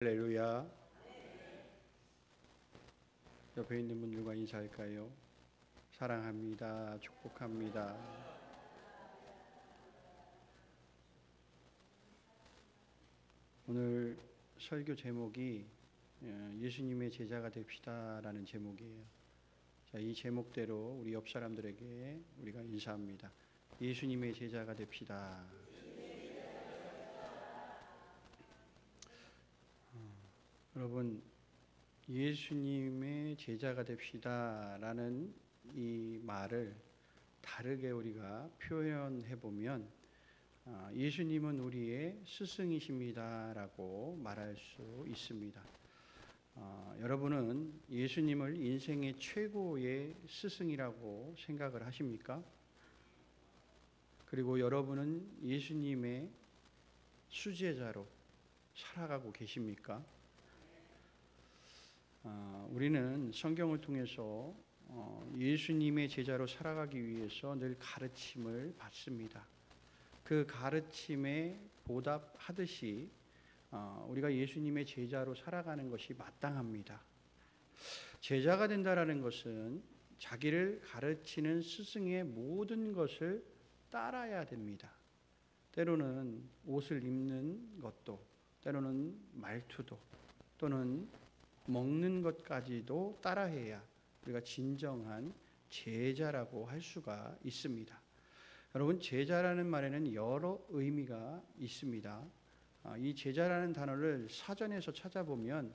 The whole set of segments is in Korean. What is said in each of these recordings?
할렐루야. 옆에 있는 분들과 인사할까요? 사랑합니다. 축복합니다. 오늘 설교 제목이 예수님의 제자가 됩시다라는 제목이에요. 자, 이 제목대로 우리 옆 사람들에게 우리가 인사합니다. 예수님의 제자가 됩시다. 여러분, 예수님의 제자가 됩시다라는 이 말을 다르게 우리가 표현해 보면 예수님은 우리의 스승이십니다라고 말할 수 있습니다. 여러분은 예수님을 인생의 최고의 스승이라고 생각을 하십니까? 그리고 여러분은 예수님의 수제자로 살아가고 계십니까? 우리는 성경을 통해서 예수님의 제자로 살아가기 위해서 늘 가르침을 받습니다. 그 가르침에 보답하듯이 우리가 예수님의 제자로 살아가는 것이 마땅합니다. 제자가 된다라는 것은 자기를 가르치는 스승의 모든 것을 따라야 됩니다. 때로는 옷을 입는 것도, 때로는 말투도, 또는 먹는 것까지도 따라해야 우리가 진정한 제자라고 할 수가 있습니다. 여러분, 제자라는 말에는 여러 의미가 있습니다. 이 제자라는 단어를 사전에서 찾아보면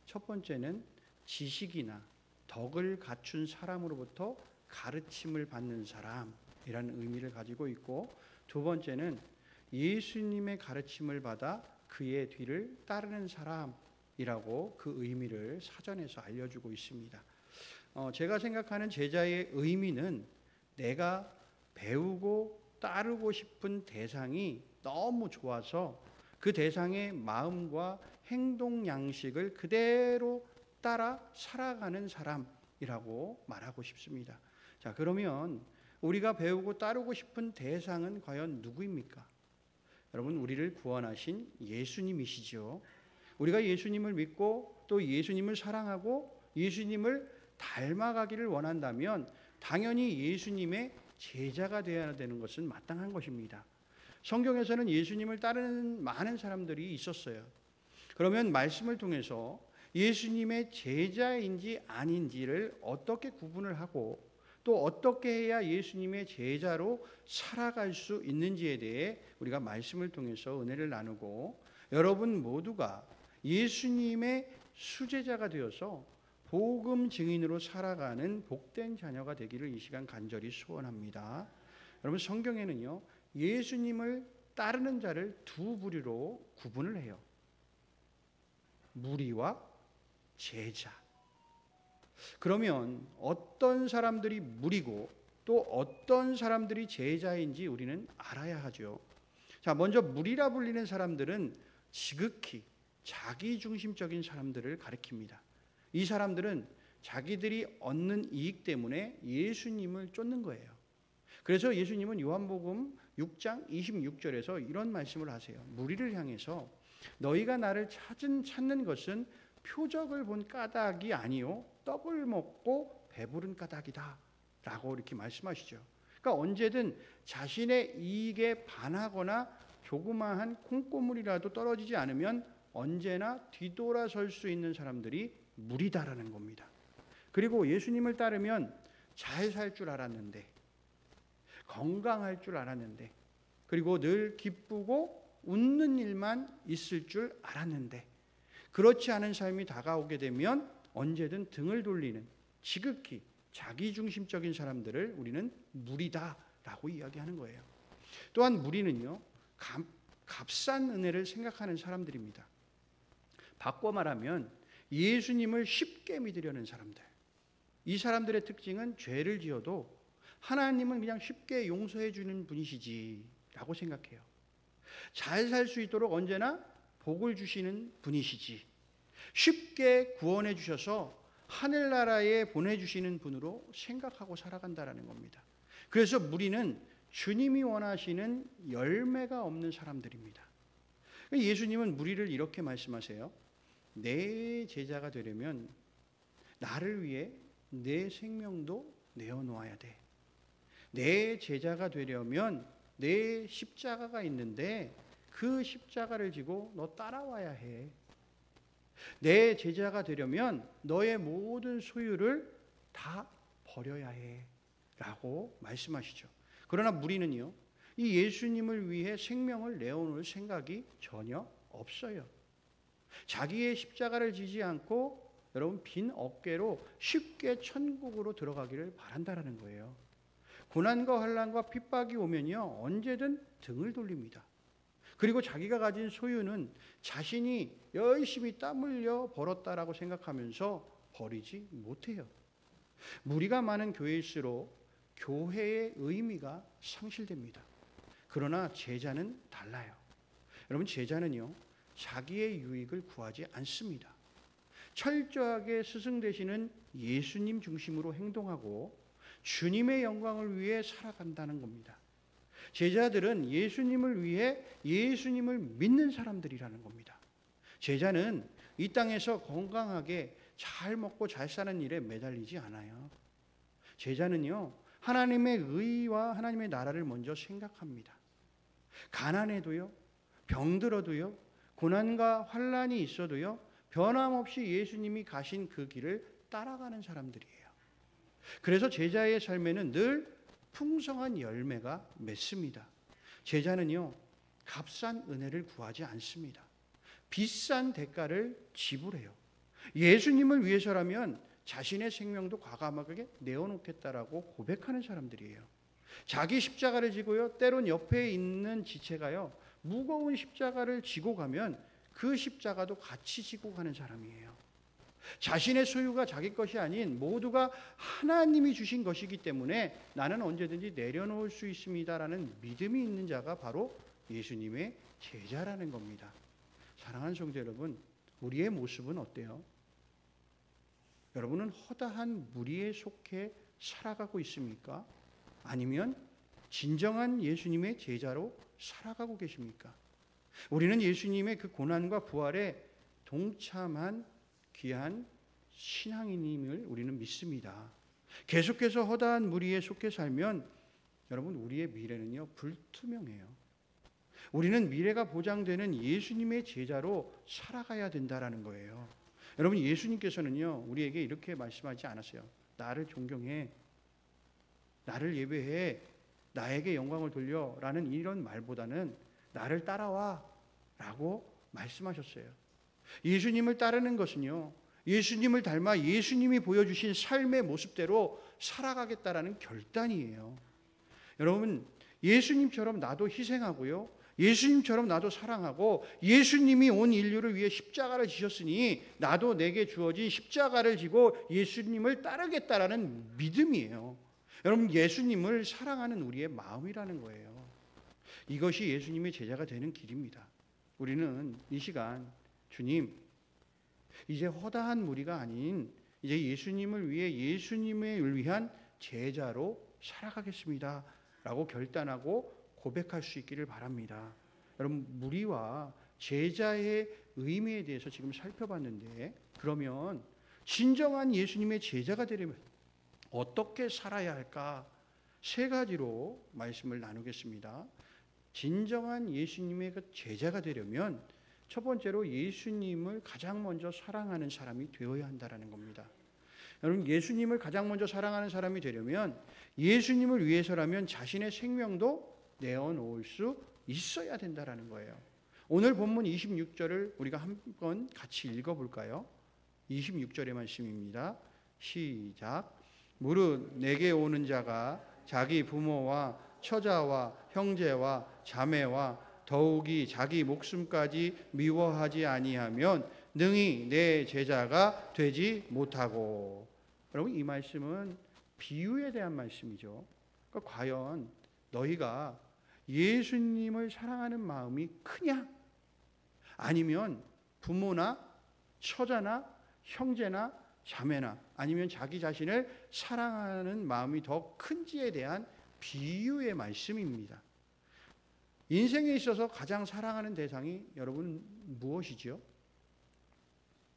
첫 번째는 지식이나 덕을 갖춘 사람으로부터 가르침을 받는 사람이라는 의미를 가지고 있고, 두 번째는 예수님의 가르침을 받아 그의 뒤를 따르는 사람이라고 그 의미를 사전에서 알려주고 있습니다. 제가 생각하는 제자의 의미는 내가 배우고 따르고 싶은 대상이 너무 좋아서 그 대상의 마음과 행동 양식을 그대로 따라 살아가는 사람이라고 말하고 싶습니다. 자, 그러면 우리가 배우고 따르고 싶은 대상은 과연 누구입니까? 여러분, 우리를 구원하신 예수님이시죠. 우리가 예수님을 믿고 또 예수님을 사랑하고 예수님을 닮아가기를 원한다면 당연히 예수님의 제자가 되어야 되는 것은 마땅한 것입니다. 성경에서는 예수님을 따르는 많은 사람들이 있었어요. 그러면 말씀을 통해서 예수님의 제자인지 아닌지를 어떻게 구분을 하고 또 어떻게 해야 예수님의 제자로 살아갈 수 있는지에 대해 우리가 말씀을 통해서 은혜를 나누고, 여러분 모두가 예수님의 수제자가 되어서 복음 증인으로 살아가는 복된 자녀가 되기를 이 시간 간절히 소원합니다. 여러분, 성경에는요, 예수님을 따르는 자를 두 부류로 구분을 해요. 무리와 제자. 그러면 어떤 사람들이 무리고 또 어떤 사람들이 제자인지 우리는 알아야 하죠. 자, 먼저 무리라 불리는 사람들은 지극히 자기중심적인 사람들을 가리킵니다. 이 사람들은 자기들이 얻는 이익 때문에 예수님을 쫓는 거예요. 그래서 예수님은 요한복음 6장 26절에서 이런 말씀을 하세요. 무리를 향해서 너희가 나를 찾는 것은 표적을 본 까닭이 아니요 떡을 먹고 배부른 까닭이다 라고 이렇게 말씀하시죠. 그러니까 언제든 자신의 이익에 반하거나 조그마한 콩고물이라도 떨어지지 않으면 언제나 뒤돌아설 수 있는 사람들이 무리다라는 겁니다. 그리고 예수님을 따르면 잘 살 줄 알았는데, 건강할 줄 알았는데, 그리고 늘 기쁘고 웃는 일만 있을 줄 알았는데, 그렇지 않은 삶이 다가오게 되면 언제든 등을 돌리는 지극히 자기중심적인 사람들을 우리는 무리다라고 이야기하는 거예요. 또한 무리는요, 값싼 은혜를 생각하는 사람들입니다. 바꿔 말하면 예수님을 쉽게 믿으려는 사람들. 이 사람들의 특징은 죄를 지어도 하나님은 그냥 쉽게 용서해 주는 분이시지라고 생각해요. 잘 살 수 있도록 언제나 복을 주시는 분이시지, 쉽게 구원해 주셔서 하늘나라에 보내주시는 분으로 생각하고 살아간다라는 겁니다. 그래서 무리는 주님이 원하시는 열매가 없는 사람들입니다. 예수님은 무리를 이렇게 말씀하세요. 내 제자가 되려면 나를 위해 내 생명도 내어놓아야 돼. 내 제자가 되려면 내 십자가가 있는데 그 십자가를 지고 너 따라와야 해. 내 제자가 되려면 너의 모든 소유를 다 버려야 해. 라고 말씀하시죠. 그러나 무리는요, 이 예수님을 위해 생명을 내어놓을 생각이 전혀 없어요. 자기의 십자가를 지지 않고 여러분 빈 어깨로 쉽게 천국으로 들어가기를 바란다라는 거예요. 고난과 환난과 핍박이 오면요, 언제든 등을 돌립니다. 그리고 자기가 가진 소유는 자신이 열심히 땀 흘려 벌었다라고 생각하면서 버리지 못해요. 무리가 많은 교회일수록 교회의 의미가 상실됩니다. 그러나 제자는 달라요. 여러분, 제자는요, 자기의 유익을 구하지 않습니다. 철저하게 스승 되시는 예수님 중심으로 행동하고 주님의 영광을 위해 살아간다는 겁니다. 제자들은 예수님을 위해 예수님을 믿는 사람들이라는 겁니다. 제자는 이 땅에서 건강하게 잘 먹고 잘 사는 일에 매달리지 않아요. 제자는요, 하나님의 의와 하나님의 나라를 먼저 생각합니다. 가난해도요, 병들어도요, 고난과 환난이 있어도요, 변함없이 예수님이 가신 그 길을 따라가는 사람들이에요. 그래서 제자의 삶에는 늘 풍성한 열매가 맺습니다. 제자는요, 값싼 은혜를 구하지 않습니다. 비싼 대가를 지불해요. 예수님을 위해서라면 자신의 생명도 과감하게 내어놓겠다라고 고백하는 사람들이에요. 자기 십자가를 지고요, 때론 옆에 있는 지체가요, 무거운 십자가를 지고 가면 그 십자가도 같이 지고 가는 사람이에요. 자신의 소유가 자기 것이 아닌 모두가 하나님이 주신 것이기 때문에 나는 언제든지 내려놓을 수 있습니다라는 믿음이 있는 자가 바로 예수님의 제자라는 겁니다. 사랑하는 성도 여러분, 우리의 모습은 어때요? 여러분은 허다한 무리에 속해 살아가고 있습니까? 아니면 진정한 예수님의 제자로 살아가고 계십니까? 우리는 예수님의 그 고난과 부활에 동참한 귀한 신앙인임을 우리는 믿습니다. 계속해서 허다한 무리에 속해 살면 여러분, 우리의 미래는요, 불투명해요. 우리는 미래가 보장되는 예수님의 제자로 살아가야 된다라는 거예요. 여러분, 예수님께서는요, 우리에게 이렇게 말씀하지 않았어요. 나를 존경해, 나를 예배해, 나에게 영광을 돌려라는 이런 말보다는 나를 따라와 라고 말씀하셨어요. 예수님을 따르는 것은요, 예수님을 닮아 예수님이 보여주신 삶의 모습대로 살아가겠다라는 결단이에요. 여러분, 예수님처럼 나도 희생하고요, 예수님처럼 나도 사랑하고, 예수님이 온 인류를 위해 십자가를 지셨으니 나도 내게 주어진 십자가를 지고 예수님을 따르겠다라는 믿음이에요. 여러분, 예수님을 사랑하는 우리의 마음이라는 거예요. 이것이 예수님의 제자가 되는 길입니다. 우리는 이 시간, 주님, 이제 허다한 무리가 아닌 이제 예수님을 위해 예수님을 위한 제자로 살아가겠습니다 라고 결단하고 고백할 수 있기를 바랍니다. 여러분, 무리와 제자의 의미에 대해서 지금 살펴봤는데, 그러면 진정한 예수님의 제자가 되려면 어떻게 살아야 할까? 세 가지로 말씀을 나누겠습니다. 진정한 예수님의 그 제자가 되려면 첫 번째로 예수님을 가장 먼저 사랑하는 사람이 되어야 한다는 겁니다. 여러분, 예수님을 가장 먼저 사랑하는 사람이 되려면 예수님을 위해서라면 자신의 생명도 내어놓을 수 있어야 된다는 거예요. 오늘 본문 26절을 우리가 한번 같이 읽어볼까요? 26절의 말씀입니다. 시작. 무릇 내게 오는 자가 자기 부모와 처자와 형제와 자매와 더욱이 자기 목숨까지 미워하지 아니하면 능히 내 제자가 되지 못하고. 여러분, 이 말씀은 비유에 대한 말씀이죠. 그러니까 과연 너희가 예수님을 사랑하는 마음이 크냐? 아니면 부모나 처자나 형제나 자매나 아니면 자기 자신을 사랑하는 마음이 더 큰지에 대한 비유의 말씀입니다. 인생에 있어서 가장 사랑하는 대상이 여러분 무엇이죠?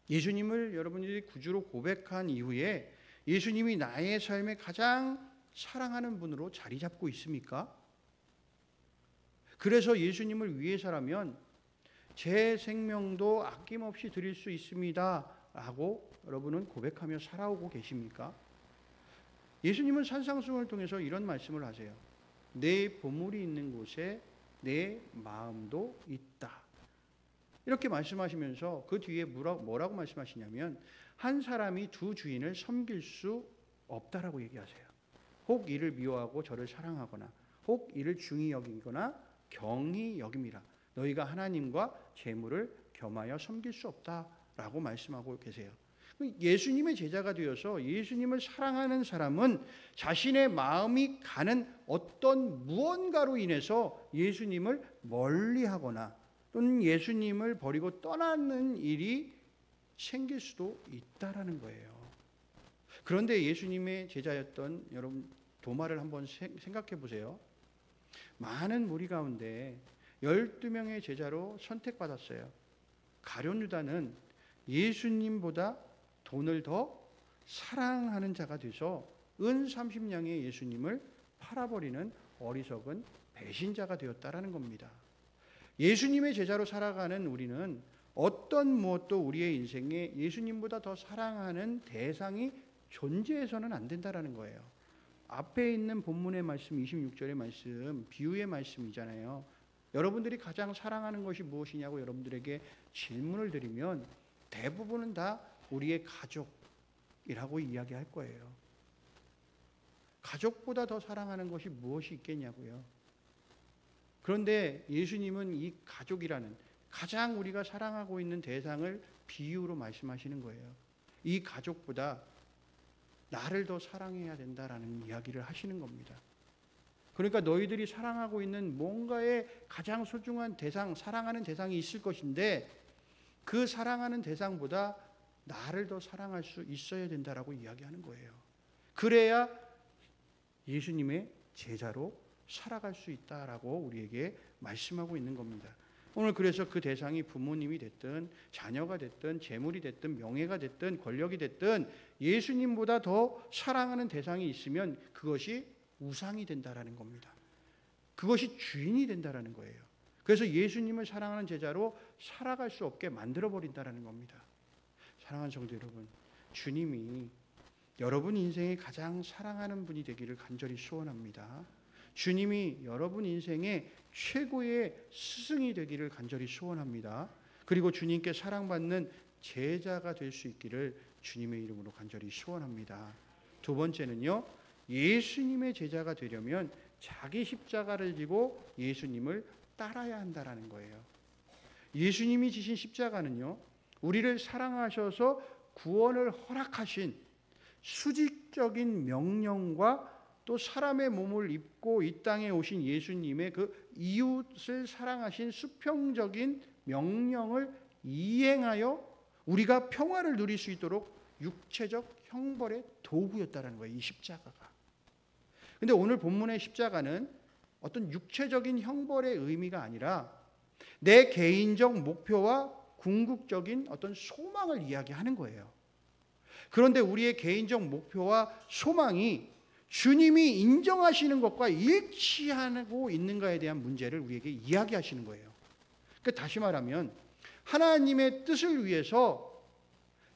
예수님을 여러분들이 구주로 고백한 이후에 예수님이 나의 삶에 가장 사랑하는 분으로 자리 잡고 있습니까? 그래서 예수님을 위해서라면 제 생명도 아낌없이 드릴 수 있습니다 라고 여러분은 고백하며 살아오고 계십니까? 예수님은 산상수훈을 통해서 이런 말씀을 하세요. 내 보물이 있는 곳에 내 마음도 있다. 이렇게 말씀하시면서 그 뒤에 뭐라고 말씀하시냐면 한 사람이 두 주인을 섬길 수 없다라고 얘기하세요. 혹 이를 미워하고 저를 사랑하거나 혹 이를 중히 여기거나 경히 여김이라. 너희가 하나님과 재물을 겸하여 섬길 수 없다라고 말씀하고 계세요. 예수님의 제자가 되어서 예수님을 사랑하는 사람은 자신의 마음이 가는 어떤 무언가로 인해서 예수님을 멀리하거나 또는 예수님을 버리고 떠나는 일이 생길 수도 있다라는 거예요. 그런데 예수님의 제자였던 여러분 도마를 한번 생각해 보세요. 많은 무리 가운데 12명의 제자로 선택받았어요. 가룟 유다는 예수님보다 돈을 더 사랑하는 자가 돼서 은 30냥의 예수님을 팔아버리는 어리석은 배신자가 되었다라는 겁니다. 예수님의 제자로 살아가는 우리는 어떤 무엇도 우리의 인생에 예수님보다 더 사랑하는 대상이 존재해서는 안 된다라는 거예요. 앞에 있는 본문의 말씀 26절의 말씀 비유의 말씀이잖아요. 여러분들이 가장 사랑하는 것이 무엇이냐고 여러분들에게 질문을 드리면 대부분은 다 우리의 가족이라고 이야기할 거예요. 가족보다 더 사랑하는 것이 무엇이 있겠냐고요. 그런데 예수님은 이 가족이라는 가장 우리가 사랑하고 있는 대상을 비유로 말씀하시는 거예요. 이 가족보다 나를 더 사랑해야 된다라는 이야기를 하시는 겁니다. 그러니까 너희들이 사랑하고 있는 뭔가의 가장 소중한 대상, 사랑하는 대상이 있을 것인데 그 사랑하는 대상보다 나를 더 사랑할 수 있어야 된다라고 이야기하는 거예요. 그래야 예수님의 제자로 살아갈 수 있다라고 우리에게 말씀하고 있는 겁니다. 오늘 그래서 그 대상이 부모님이 됐든 자녀가 됐든 재물이 됐든 명예가 됐든 권력이 됐든 예수님보다 더 사랑하는 대상이 있으면 그것이 우상이 된다라는 겁니다. 그것이 주인이 된다라는 거예요. 그래서 예수님을 사랑하는 제자로 살아갈 수 없게 만들어 버린다라는 겁니다. 사랑하는 성도 여러분, 주님이 여러분 인생에 가장 사랑하는 분이 되기를 간절히 소원합니다. 주님이 여러분 인생의 최고의 스승이 되기를 간절히 소원합니다. 그리고 주님께 사랑받는 제자가 될 수 있기를 주님의 이름으로 간절히 소원합니다. 두 번째는요, 예수님의 제자가 되려면 자기 십자가를 지고 예수님을 따라야 한다라는 거예요. 예수님이 지신 십자가는요, 우리를 사랑하셔서 구원을 허락하신 수직적인 명령과 또 사람의 몸을 입고 이 땅에 오신 예수님의 그 이웃을 사랑하신 수평적인 명령을 이행하여 우리가 평화를 누릴 수 있도록 육체적 형벌의 도구였다라는 거예요. 이 십자가가. 근데 오늘 본문의 십자가는 어떤 육체적인 형벌의 의미가 아니라 내 개인적 목표와 궁극적인 어떤 소망을 이야기하는 거예요. 그런데 우리의 개인적 목표와 소망이 주님이 인정하시는 것과 일치하고 있는가에 대한 문제를 우리에게 이야기하시는 거예요. 그러니까 다시 말하면 하나님의 뜻을 위해서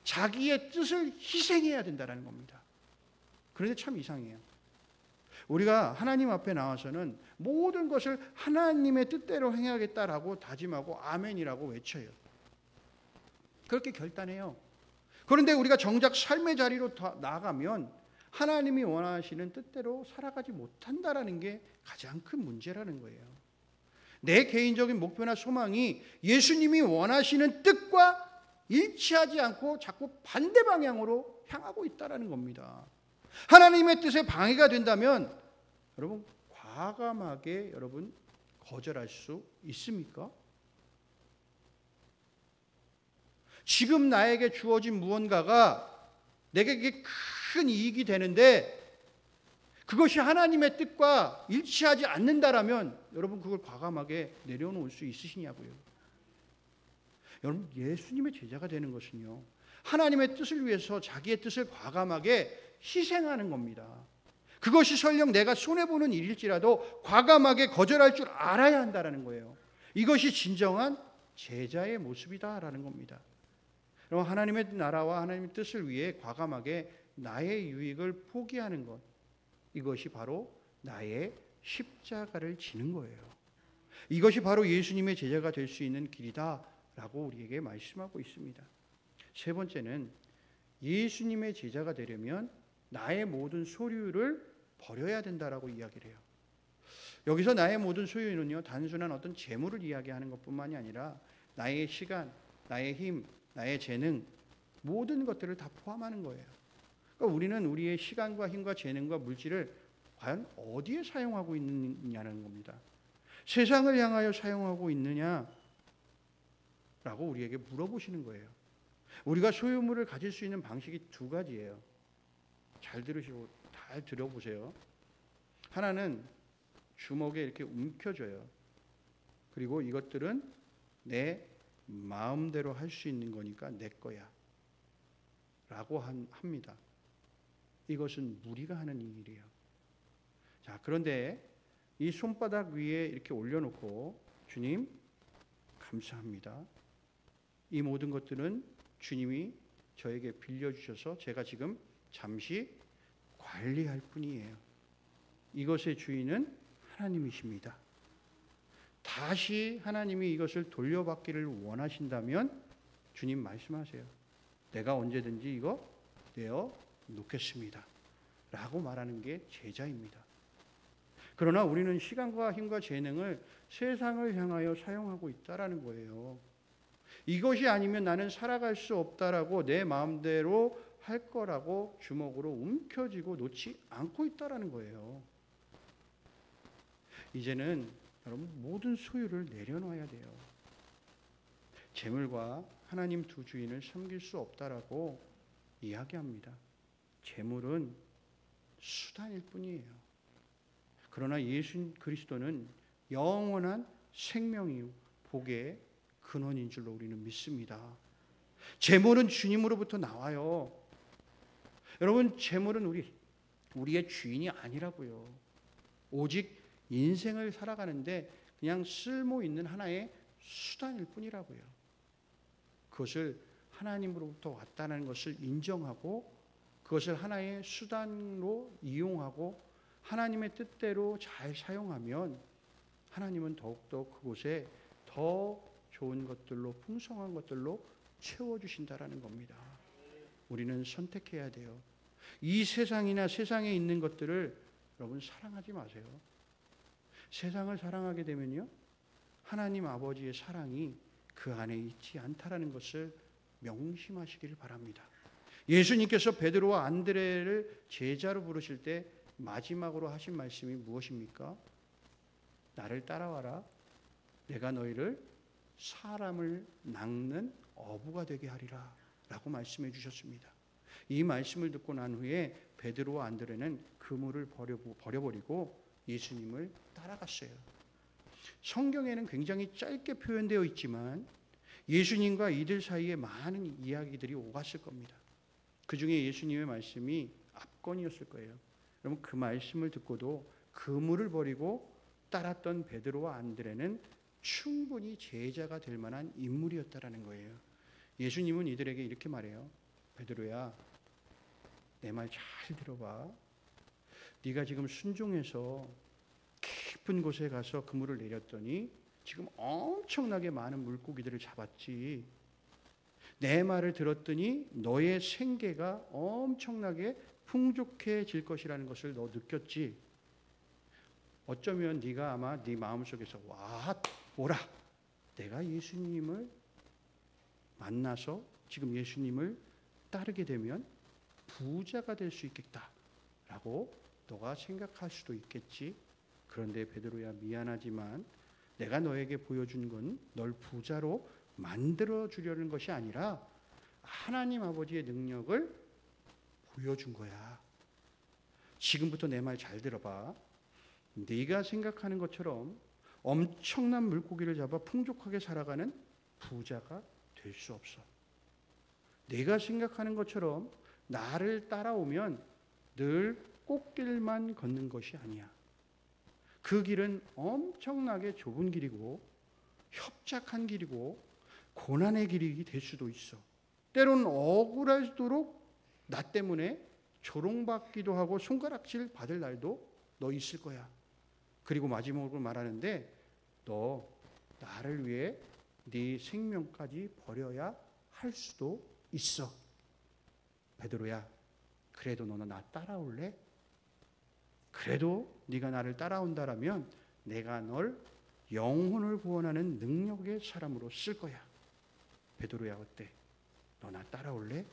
자기의 뜻을 희생해야 된다는 겁니다. 그런데 참 이상해요. 우리가 하나님 앞에 나와서는 모든 것을 하나님의 뜻대로 행하겠다라고 다짐하고 아멘이라고 외쳐요. 그렇게 결단해요. 그런데 우리가 정작 삶의 자리로 나아가면 하나님이 원하시는 뜻대로 살아가지 못한다라는 게 가장 큰 문제라는 거예요. 내 개인적인 목표나 소망이 예수님이 원하시는 뜻과 일치하지 않고 자꾸 반대 방향으로 향하고 있다라는 겁니다. 하나님의 뜻에 방해가 된다면 여러분 과감하게 여러분 거절할 수 있습니까? 지금 나에게 주어진 무언가가 내게 큰 이익이 되는데 그것이 하나님의 뜻과 일치하지 않는다라면 여러분 그걸 과감하게 내려놓을 수 있으시냐고요. 여러분, 예수님의 제자가 되는 것은요, 하나님의 뜻을 위해서 자기의 뜻을 과감하게 희생하는 겁니다. 그것이 설령 내가 손해보는 일일지라도 과감하게 거절할 줄 알아야 한다는 거예요. 이것이 진정한 제자의 모습이다라는 겁니다. 그럼 하나님의 나라와 하나님의 뜻을 위해 과감하게 나의 유익을 포기하는 것, 이것이 바로 나의 십자가를 지는 거예요. 이것이 바로 예수님의 제자가 될 수 있는 길이다라고 우리에게 말씀하고 있습니다. 세 번째는 예수님의 제자가 되려면 나의 모든 소유를 버려야 된다라고 이야기를 해요. 여기서 나의 모든 소유는요, 단순한 어떤 재물을 이야기하는 것뿐만이 아니라 나의 시간, 나의 힘, 나의 재능, 모든 것들을 다 포함하는 거예요. 그러니까 우리는 우리의 시간과 힘과 재능과 물질을 과연 어디에 사용하고 있느냐는 겁니다. 세상을 향하여 사용하고 있느냐라고 우리에게 물어보시는 거예요. 우리가 소유물을 가질 수 있는 방식이 두 가지예요. 잘 들으시고 잘 들어보세요. 하나는 주먹에 이렇게 움켜줘요. 그리고 이것들은 내 마음대로 할 수 있는 거니까 내 거야 라고 합니다. 이것은 무리가 하는 일이에요. 자, 그런데 이 손바닥 위에 이렇게 올려놓고, 주님 감사합니다, 이 모든 것들은 주님이 저에게 빌려주셔서 제가 지금 잠시 관리할 뿐이에요. 이것의 주인은 하나님이십니다. 다시 하나님이 이것을 돌려받기를 원하신다면 주님 말씀하세요. 내가 언제든지 이거 내어 놓겠습니다 라고 말하는 게 제자입니다. 그러나 우리는 시간과 힘과 재능을 세상을 향하여 사용하고 있다라는 거예요. 이것이 아니면 나는 살아갈 수 없다라고 내 마음대로 할 거라고 주먹으로 움켜쥐고 놓지 않고 있다라는 거예요. 이제는 여러분, 모든 소유를 내려놔야 돼요. 재물과 하나님 두 주인을 섬길 수 없다라고 이야기합니다. 재물은 수단일 뿐이에요. 그러나 예수 그리스도는 영원한 생명이요 복의 근원인 줄로 우리는 믿습니다. 재물은 주님으로부터 나와요. 여러분, 재물은 우리의 주인이 아니라고요. 오직 인생을 살아가는데 그냥 쓸모 있는 하나의 수단일 뿐이라고요. 그것을 하나님으로부터 왔다는 것을 인정하고 그것을 하나의 수단으로 이용하고 하나님의 뜻대로 잘 사용하면 하나님은 더욱더 그곳에 더 좋은 것들로, 풍성한 것들로 채워주신다라는 겁니다. 우리는 선택해야 돼요. 이 세상이나 세상에 있는 것들을 여러분 사랑하지 마세요. 세상을 사랑하게 되면요, 하나님 아버지의 사랑이 그 안에 있지 않다라는 것을 명심하시기를 바랍니다. 예수님께서 베드로와 안드레를 제자로 부르실 때 마지막으로 하신 말씀이 무엇입니까? 나를 따라와라. 내가 너희를 사람을 낚는 어부가 되게 하리라 라고 말씀해 주셨습니다. 이 말씀을 듣고 난 후에 베드로와 안드레는 그물을 버려버리고 예수님을 따라갔어요. 성경에는 굉장히 짧게 표현되어 있지만 예수님과 이들 사이에 많은 이야기들이 오갔을 겁니다. 그 중에 예수님의 말씀이 압권이었을 거예요. 여러분, 그 말씀을 듣고도 그물을 버리고 따랐던 베드로와 안드레는 충분히 제자가 될 만한 인물이었다라는 거예요. 예수님은 이들에게 이렇게 말해요. 베드로야, 내 말 잘 들어봐. 네가 지금 순종해서 깊은 곳에 가서 그물을 내렸더니 지금 엄청나게 많은 물고기들을 잡았지. 내 말을 들었더니 너의 생계가 엄청나게 풍족해질 것이라는 것을 너 느꼈지. 어쩌면 네가 아마 네 마음속에서 와, 뭐라, 내가 예수님을 만나서 지금 예수님을 따르게 되면 부자가 될 수 있겠다라고 너가 생각할 수도 있겠지. 그런데 베드로야, 미안하지만 내가 너에게 보여준 건 널 부자로 만들어 주려는 것이 아니라 하나님 아버지의 능력을 보여준 거야. 지금부터 내 말 잘 들어봐. 네가 생각하는 것처럼 엄청난 물고기를 잡아 풍족하게 살아가는 부자가 될 수 없어. 내가 생각하는 것처럼 나를 따라오면 늘 꽃길만 걷는 것이 아니야. 그 길은 엄청나게 좁은 길이고 협착한 길이고 고난의 길이 될 수도 있어. 때로는 억울하도록 나 때문에 조롱받기도 하고 손가락질 받을 날도 너 있을 거야. 그리고 마지막으로 말하는데 너 나를 위해 네 생명까지 버려야 할 수도 있어. 베드로야, 그래도 너는 나 따라올래? 그래도 네가 나를 따라온다라면 내가 널 영혼을 구원하는 능력의 사람으로 쓸 거야. 베드로야, 어때? 너 나 따라올래?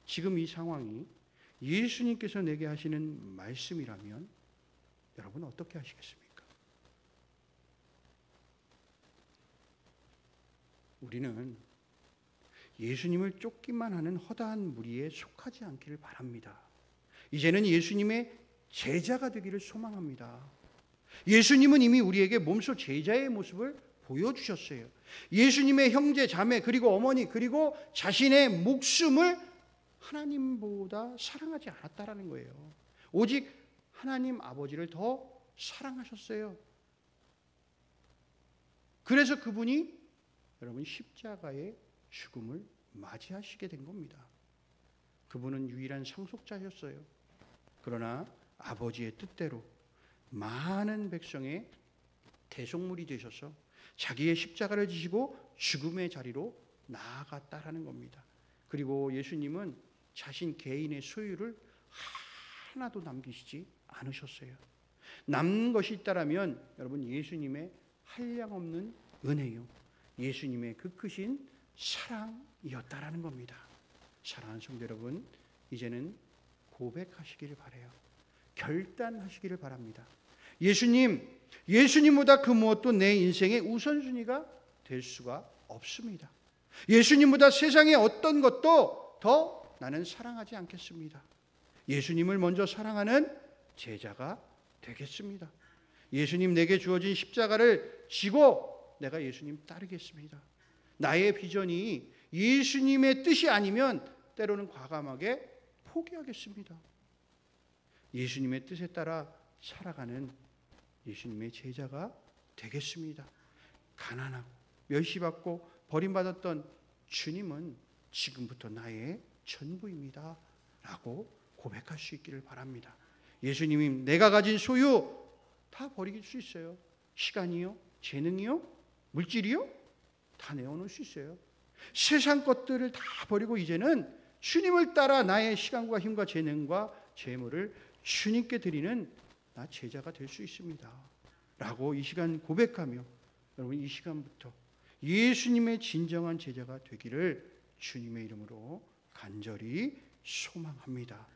지금 이 상황이 예수님께서 내게 하시는 말씀이라면 여러분 어떻게 하시겠습니까? 우리는 예수님을 쫓기만 하는 허다한 무리에 속하지 않기를 바랍니다. 이제는 예수님의 제자가 되기를 소망합니다. 예수님은 이미 우리에게 몸소 제자의 모습을 보여주셨어요. 예수님의 형제, 자매, 그리고 어머니, 그리고 자신의 목숨을 하나님보다 사랑하지 않았다라는 거예요. 오직 하나님 아버지를 더 사랑하셨어요. 그래서 그분이 여러분 십자가의 죽음을 맞이하시게 된 겁니다. 그분은 유일한 상속자였어요. 그러나 아버지의 뜻대로 많은 백성의 대속물이 되셔서 자기의 십자가를 지시고 죽음의 자리로 나아갔다라는 겁니다. 그리고 예수님은 자신 개인의 소유를 하나도 남기시지 않으셨어요. 남는 것이 있다라면 여러분 예수님의 한량없는 은혜요, 예수님의 그 크신 사랑이었다라는 겁니다. 사랑하는 성도 여러분, 이제는 고백하시기를 바라요. 결단하시기를 바랍니다. 예수님보다 그 무엇도 내 인생의 우선순위가 될 수가 없습니다. 예수님보다 세상의 어떤 것도 더 나는 사랑하지 않겠습니다. 예수님을 먼저 사랑하는 제자가 되겠습니다. 예수님 내게 주어진 십자가를 지고 내가 예수님 따르겠습니다. 나의 비전이 예수님의 뜻이 아니면 때로는 과감하게 포기하겠습니다. 예수님의 뜻에 따라 살아가는 예수님의 제자가 되겠습니다. 가난하고 멸시받고 버림받았던 주님은 지금부터 나의 전부입니다 라고 고백할 수 있기를 바랍니다. 예수님이 내가 가진 소유 다 버릴 수 있어요. 시간이요, 재능이요, 물질이요, 다 내어놓을 수 있어요. 세상 것들을 다 버리고 이제는 주님을 따라 나의 시간과 힘과 재능과 재물을 주님께 드리는 나 제자가 될 수 있습니다 라고 이 시간 고백하며 여러분 이 시간부터 예수님의 진정한 제자가 되기를 주님의 이름으로 간절히 소망합니다.